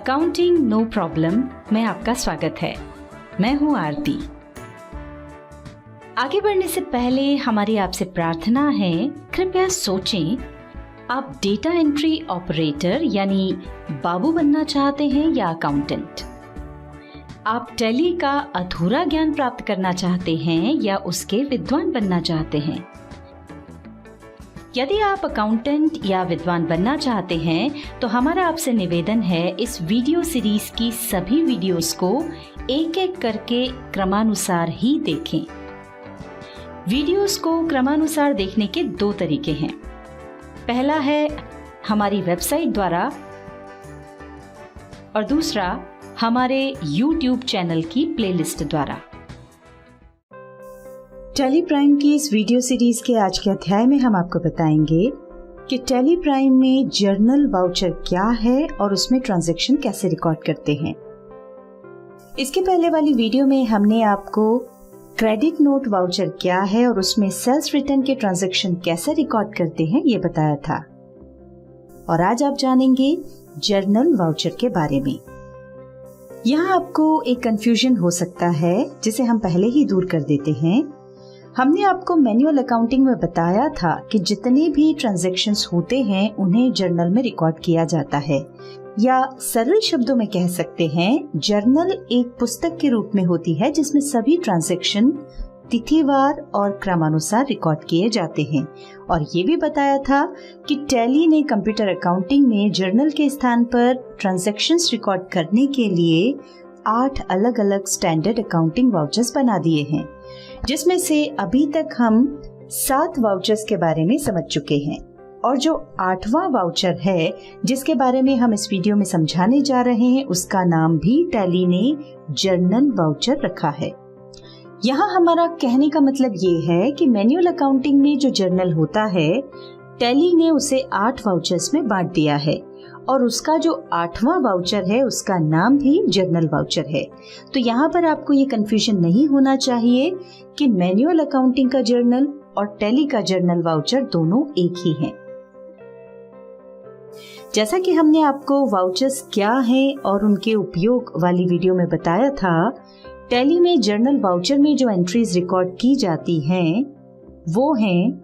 Accounting no problem में आपका स्वागत है। मैं हूं आरती। आगे बढ़ने से पहले हमारी आपसे प्रार्थना है, कृपया सोचें, आप डेटा एंट्री ऑपरेटर यानी बाबू बनना चाहते हैं या अकाउंटेंट? आप टैली का अधूरा ज्ञान प्राप्त करना चाहते हैं या उसके विद्वान बनना चाहते हैं? यदि आप अकाउंटेंट या विद्वान बनना चाहते हैं तो हमारा आपसे निवेदन है, इस वीडियो सीरीज की सभी वीडियोस को एक एक करके क्रमानुसार ही देखें। वीडियोस को क्रमानुसार देखने के दो तरीके हैं। पहला है हमारी वेबसाइट द्वारा और दूसरा हमारे YouTube चैनल की प्लेलिस्ट द्वारा। टैली प्राइम की इस वीडियो सीरीज के आज के अध्याय में हम आपको बताएंगे कि टैली प्राइम में जर्नल वाउचर क्या है और उसमें ट्रांजैक्शन कैसे रिकॉर्ड करते हैं। इसके पहले वाली वीडियो में हमने आपको क्रेडिट नोट वाउचर क्या है और उसमें सेल्स रिटर्न के ट्रांजैक्शन कैसे रिकॉर्ड करते हैं ये बताया था। और आज आप जानेंगे जर्नल वाउचर के बारे में। यहाँ आपको एक कंफ्यूजन हो सकता है जिसे हम पहले ही दूर कर देते हैं। हमने आपको मैनुअल अकाउंटिंग में बताया था कि जितने भी ट्रांजैक्शंस होते हैं उन्हें जर्नल में रिकॉर्ड किया जाता है, या सरल शब्दों में कह सकते हैं जर्नल एक पुस्तक के रूप में होती है जिसमें सभी ट्रांजैक्शन तिथिवार और क्रमानुसार रिकॉर्ड किए जाते हैं। और ये भी बताया था कि टैली ने कंप्यूटर अकाउंटिंग में जर्नल के स्थान पर ट्रांजैक्शंस रिकॉर्ड करने के लिए 8 अलग अलग स्टैंडर्ड अकाउंटिंग वाउचर्स बना दिए हैं, जिसमें से अभी तक हम 7 वाउचर्स के बारे में समझ चुके हैं। और जो 8वां वाउचर है जिसके बारे में हम इस वीडियो में समझाने जा रहे हैं, उसका नाम भी टैली ने जर्नल वाउचर रखा है। यहाँ हमारा कहने का मतलब ये है कि मैनुअल अकाउंटिंग में जो जर्नल होता है, टैली ने उसे 8 वाउचर्स में बांट दिया है और उसका जो 8वां वाउचर है उसका नाम भी जर्नल वाउचर है। तो यहाँ पर आपको ये कंफ्यूजन नहीं होना चाहिए कि मैनुअल अकाउंटिंग का जर्नल और टैली का जर्नल वाउचर दोनों एक ही हैं। जैसा कि हमने आपको वाउचर्स क्या हैं और उनके उपयोग वाली वीडियो में बताया था, टैली में जर्नल वाउचर में जो एंट्रीज रिकॉर्ड की जाती हैं वो हैं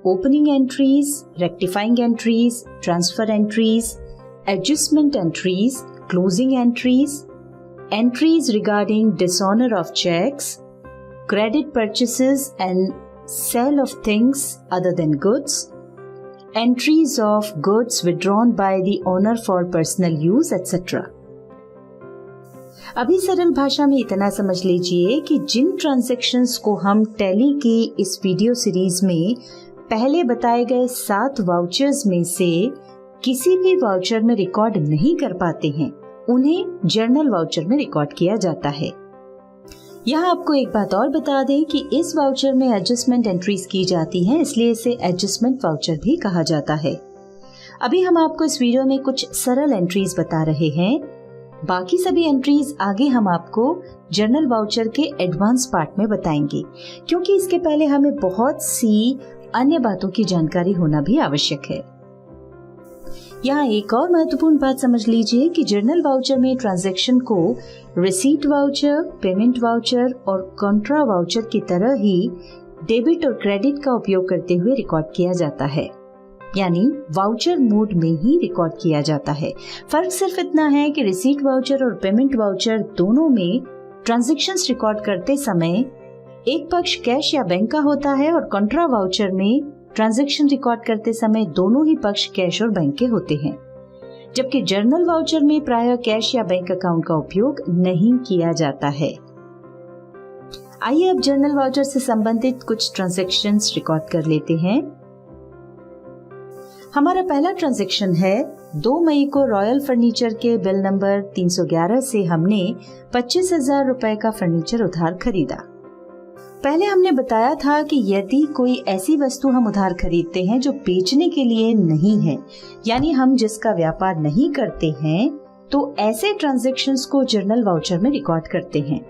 opening entries, rectifying entries, transfer entries, adjustment entries, closing entries, entries regarding dishonor of checks, credit purchases and sale of things other than goods, entries of goods withdrawn by the owner for personal use, etc. अभी सरल भाषा में इतना समझ लीजिए कि जिन transactions को हम टैली की इस वीडियो सीरीज में पहले बताए गए 7 वाउचर्स में से किसी भी वाउचर में रिकॉर्ड नहीं कर पाते हैं, उन्हें जर्नल वाउचर में रिकॉर्ड किया जाता है। यहाँ आपको एक बात और बता दें कि इस वाउचर में एडजस्टमेंट एंट्रीज की जाती हैं, इसलिए इसे एडजस्टमेंट वाउचर भी कहा जाता है। अभी हम आपको इस वीडियो में कुछ सरल एंट्रीज बता रहे हैं। बाकी सभी एंट्रीज आगे हम आपको जर्नल वाउचर के एडवांस पार्ट में बताएंगे, क्योंकि इसके पहले हमें बहुत सी अन्य बातों की जानकारी होना भी आवश्यक है। यहाँ एक और महत्वपूर्ण बात समझ लीजिए कि जर्नल वाउचर में ट्रांजैक्शन को रिसीट वाउचर, पेमेंट वाउचर और कॉन्ट्रा वाउचर की तरह ही डेबिट और क्रेडिट का उपयोग करते हुए रिकॉर्ड किया जाता है, यानी वाउचर मोड में ही रिकॉर्ड किया जाता है। फर्क सिर्फ इतना है कि रिसीट वाउचर और पेमेंट वाउचर दोनों में ट्रांजैक्शंस रिकॉर्ड करते समय एक पक्ष कैश या बैंक का होता है और कॉन्ट्रा वाउचर में ट्रांजैक्शन रिकॉर्ड करते समय दोनों ही पक्ष कैश और बैंक के होते हैं, जबकि जर्नल वाउचर में प्रायः कैश या बैंक अकाउंट का उपयोग नहीं किया जाता है। आइए अब जर्नल वाउचर से संबंधित कुछ ट्रांजैक्शंस रिकॉर्ड कर लेते हैं। हमारा पहला ट्रांजैक्शन है 2 मई को रॉयल फर्नीचर के बिल नंबर 311 से हमने 25,000 रुपए का फर्नीचर उधार खरीदा। पहले हमने बताया था कि यदि कोई ऐसी वस्तु हम उधार खरीदते हैं जो बेचने के लिए नहीं है, यानी हम जिसका व्यापार नहीं करते हैं, तो ऐसे ट्रांजैक्शंस को जर्नल वाउचर में रिकॉर्ड करते हैं।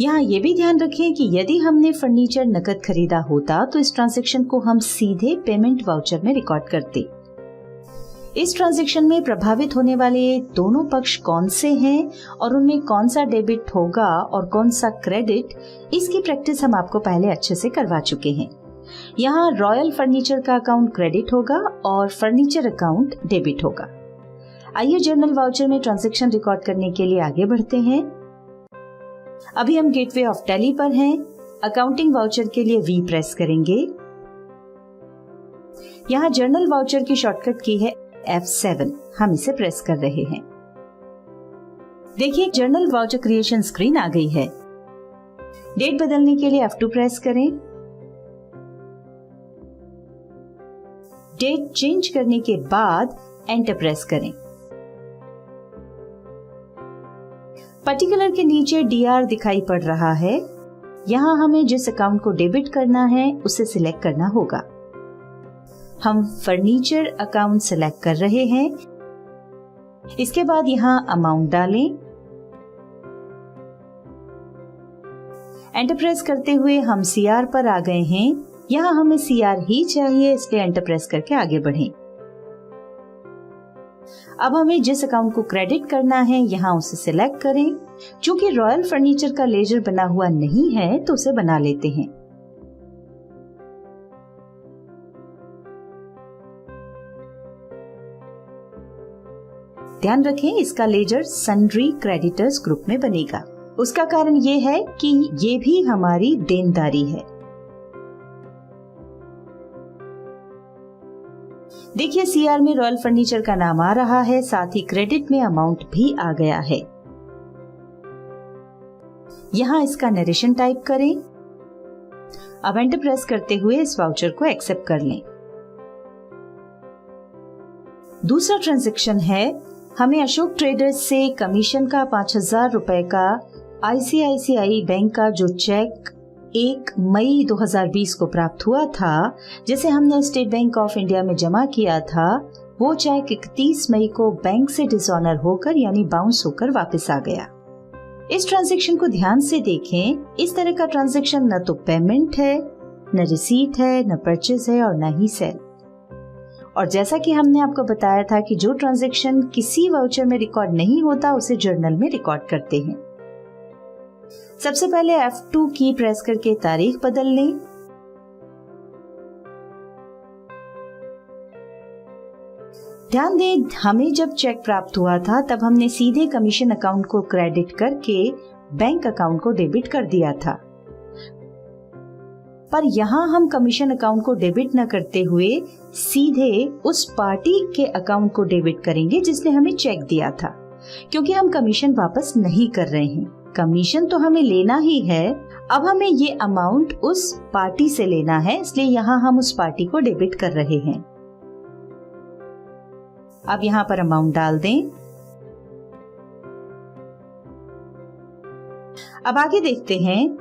यहाँ ये भी ध्यान रखें कि यदि हमने फर्नीचर नकद खरीदा होता तो इस ट्रांजैक्शन को हम सीधे पेमेंट वाउचर में रिकॉर्ड करते। इस ट्रांजैक्शन में प्रभावित होने वाले दोनों पक्ष कौन से हैं और उनमें कौन सा डेबिट होगा और कौन सा क्रेडिट, इसकी प्रैक्टिस हम आपको पहले अच्छे से करवा चुके हैं। यहाँ रॉयल फर्नीचर का अकाउंट क्रेडिट होगा और फर्नीचर अकाउंट डेबिट होगा। आइए जर्नल वाउचर में ट्रांजैक्शन रिकॉर्ड करने के लिए आगे बढ़ते हैं। अभी हम गेटवे ऑफ टैली पर हैं। अकाउंटिंग वाउचर के लिए V प्रेस करेंगे। यहाँ जर्नल वाउचर की शॉर्टकट की है F7, हम इसे प्रेस कर रहे हैं। देखिए जर्नल वाउचर क्रिएशन स्क्रीन आ गई है। डेट बदलने के लिए F2 प्रेस करें। डेट चेंज करने के बाद एंटर प्रेस करें। पर्टिकुलर के नीचे DR दिखाई पड़ रहा है। यहाँ हमें जिस अकाउंट को डेबिट करना है उसे सिलेक्ट करना होगा। हम फर्नीचर अकाउंट सिलेक्ट कर रहे हैं। इसके बाद यहाँ अमाउंट डालें। एंटर प्रेस करते हुए हम CR पर आ गए हैं। यहाँ हमें CR ही चाहिए, इसलिए एंटर प्रेस करके आगे बढ़ें। अब हमें जिस अकाउंट को क्रेडिट करना है यहाँ उसे सिलेक्ट करें। चूंकि रॉयल फर्नीचर का लेजर बना हुआ नहीं है तो उसे बना लेते हैं। ध्यान रखें इसका लेजर सन्ड्री क्रेडिटर्स ग्रुप में बनेगा। उसका कारण ये है कि ये भी हमारी देनदारी है। देखिए CR में रॉयल फर्नीचर का नाम आ रहा है, साथ ही क्रेडिट में अमाउंट भी आ गया है। यहाँ इसका नरेशन टाइप करें। अब एंटर प्रेस करते हुए इस वाउचर को एक्सेप्ट कर लें। दूसरा ट्रांजैक्शन है, हमें अशोक ट्रेडर्स से कमीशन का 5000 रुपए का ICICI बैंक का जो चेक 1 मई 2020 को प्राप्त हुआ था, जिसे हमने स्टेट बैंक ऑफ इंडिया में जमा किया था, वो चेक 31 मई को बैंक से डिसऑनर होकर यानी बाउंस होकर वापस आ गया। इस ट्रांजैक्शन को ध्यान से देखें। इस तरह का ट्रांजैक्शन न तो पेमेंट है, न रिसीट है, न परचेज है और न ही सेल। और जैसा कि हमने आपको बताया था कि जो ट्रांजैक्शन किसी वाउचर में रिकॉर्ड नहीं होता उसे जर्नल में रिकॉर्ड करते हैं। सबसे पहले F2 की प्रेस करके तारीख बदल लें। ध्यान दें, हमें जब चेक प्राप्त हुआ था तब हमने सीधे कमीशन अकाउंट को क्रेडिट करके बैंक अकाउंट को डेबिट कर दिया था, पर यहाँ हम कमीशन अकाउंट को डेबिट न करते हुए सीधे उस पार्टी के अकाउंट को डेबिट करेंगे जिसने हमें चेक दिया था, क्योंकि हम कमीशन वापस नहीं कर रहे हैं। कमीशन तो हमें लेना ही है, अब हमें ये अमाउंट उस पार्टी से लेना है, इसलिए यहाँ हम उस पार्टी को डेबिट कर रहे हैं। अब यहाँ पर अमाउंट डाल दें। अब आगे देखते हैं।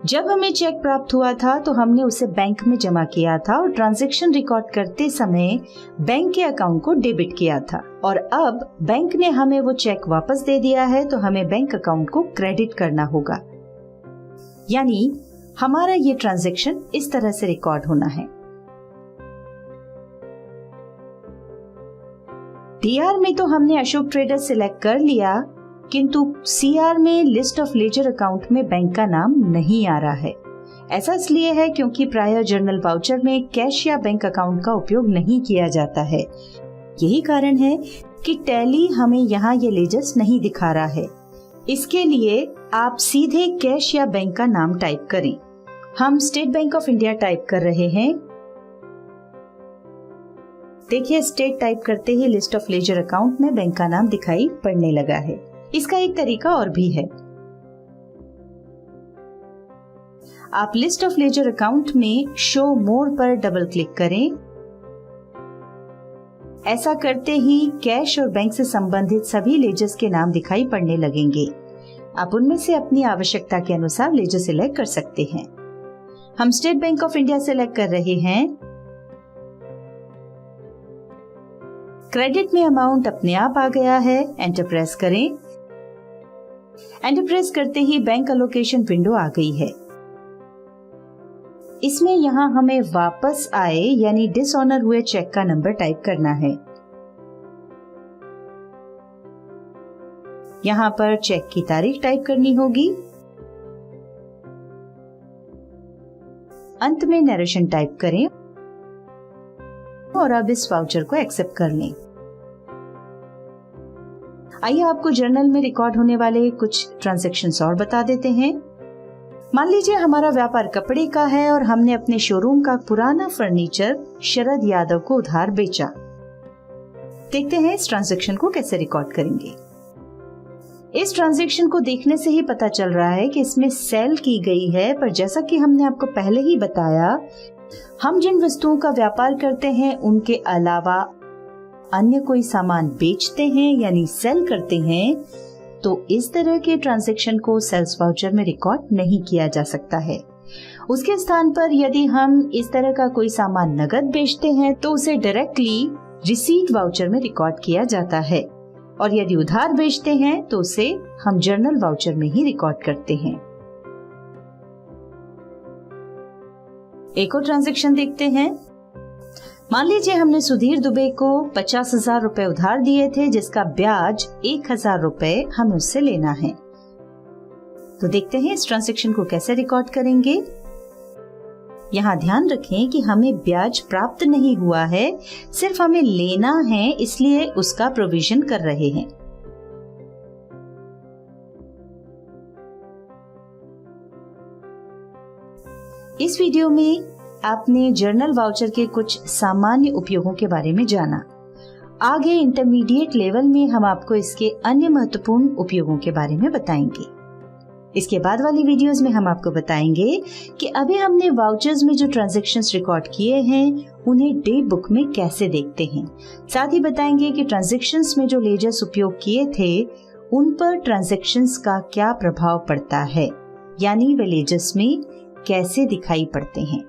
जब हमें चेक प्राप्त हुआ था तो हमने उसे बैंक में जमा किया था और ट्रांजैक्शन रिकॉर्ड करते समय बैंक के अकाउंट को डेबिट किया था, और अब बैंक ने हमें वो चेक वापस दे दिया है तो हमें बैंक अकाउंट को क्रेडिट करना होगा। यानी हमारा ये ट्रांजैक्शन इस तरह से रिकॉर्ड होना है। DR में तो हमने अशोक ट्रेडर्स सिलेक्ट कर लिया, किंतु CR में लिस्ट ऑफ लेजर अकाउंट में बैंक का नाम नहीं आ रहा है। ऐसा इसलिए है क्योंकि प्राय जर्नल वाउचर में कैश या बैंक अकाउंट का उपयोग नहीं किया जाता है। यही कारण है कि टैली हमें यहाँ ये लेजर्स नहीं दिखा रहा है। इसके लिए आप सीधे कैश या बैंक का नाम टाइप करें। हम state bank of India type कर रहे हैं। देखिए स्टेट टाइप करते ही लिस्ट ऑफ लेजर अकाउंट में बैंक का नाम दिखाई पड़ने लगा है। इसका एक तरीका और भी है। आप लिस्ट ऑफ लेजर अकाउंट में शो मोर पर डबल क्लिक करें। ऐसा करते ही कैश और बैंक से संबंधित सभी लेजर्स के नाम दिखाई पड़ने लगेंगे। आप उनमें से अपनी आवश्यकता के अनुसार लेजर सिलेक्ट कर सकते हैं। हम state bank of India select कर रहे हैं। क्रेडिट में अमाउंट अपने आप आ गया है। एंटर प्रेस करें। एंटर प्रेस करते ही बैंक अलोकेशन विंडो आ गई है। इसमें यहाँ हमें वापस आए यानी डिसऑनर हुए चेक का नंबर टाइप करना है। यहाँ पर चेक की तारीख टाइप करनी होगी। अंत में नरेशन टाइप करें और अब इस वाउचर को एक्सेप्ट कर लें। आइए आपको जर्नल में रिकॉर्ड होने वाले कुछ ट्रांजैक्शंस और बता देते हैं। मान लीजिए हमारा व्यापार कपड़े का है और हमने अपने शोरूम का पुराना फर्नीचर शरद यादव को उधार बेचा। देखते हैं इस ट्रांजैक्शन को कैसे रिकॉर्ड करेंगे। इस ट्रांजैक्शन को देखने से ही पता चल रहा है कि इसमें सेल की गई है, पर जैसा कि हमने आपको पहले ही बताया, हम जिन वस्तुओं का व्यापार करते हैं उनके अलावा अन्य कोई सामान बेचते हैं यानी सेल करते हैं, तो इस तरह के ट्रांजैक्शन को सेल्स वाउचर में रिकॉर्ड नहीं किया जा सकता है। उसके स्थान पर यदि हम इस तरह का कोई सामान नगद बेचते हैं तो उसे डायरेक्टली रिसीट वाउचर में रिकॉर्ड किया जाता है, और यदि उधार बेचते हैं तो उसे हम जर्नल वाउचर में ही रिकॉर्ड करते हैं। एक और ट्रांजैक्शन देखते हैं। मान लीजिए हमने सुधीर दुबे को 50,000 रुपए उधार दिए थे, जिसका ब्याज 1,000 रुपए हमें उससे लेना है। तो देखते हैं इस ट्रांजैक्शन को कैसे रिकॉर्ड करेंगे। यहाँ ध्यान रखें कि हमें ब्याज प्राप्त नहीं हुआ है, सिर्फ हमें लेना है, इसलिए उसका प्रोविजन कर रहे हैं। इस वीडियो में आपने जर्नल वाउचर के कुछ सामान्य उपयोगों के बारे में जाना। आगे इंटरमीडिएट लेवल में हम आपको इसके अन्य महत्वपूर्ण उपयोगों के बारे में बताएंगे। इसके बाद वाली वीडियोस में हम आपको बताएंगे कि अभी हमने वाउचर्स में जो ट्रांजैक्शंस रिकॉर्ड किए हैं उन्हें डे बुक में कैसे देखते हैं। साथ ही बताएंगे कि ट्रांजैक्शंस में जो लेजर्स उपयोग किए थे उन पर ट्रांजैक्शंस का क्या प्रभाव पड़ता है, यानी वे लेजर्स में कैसे दिखाई पड़ते हैं।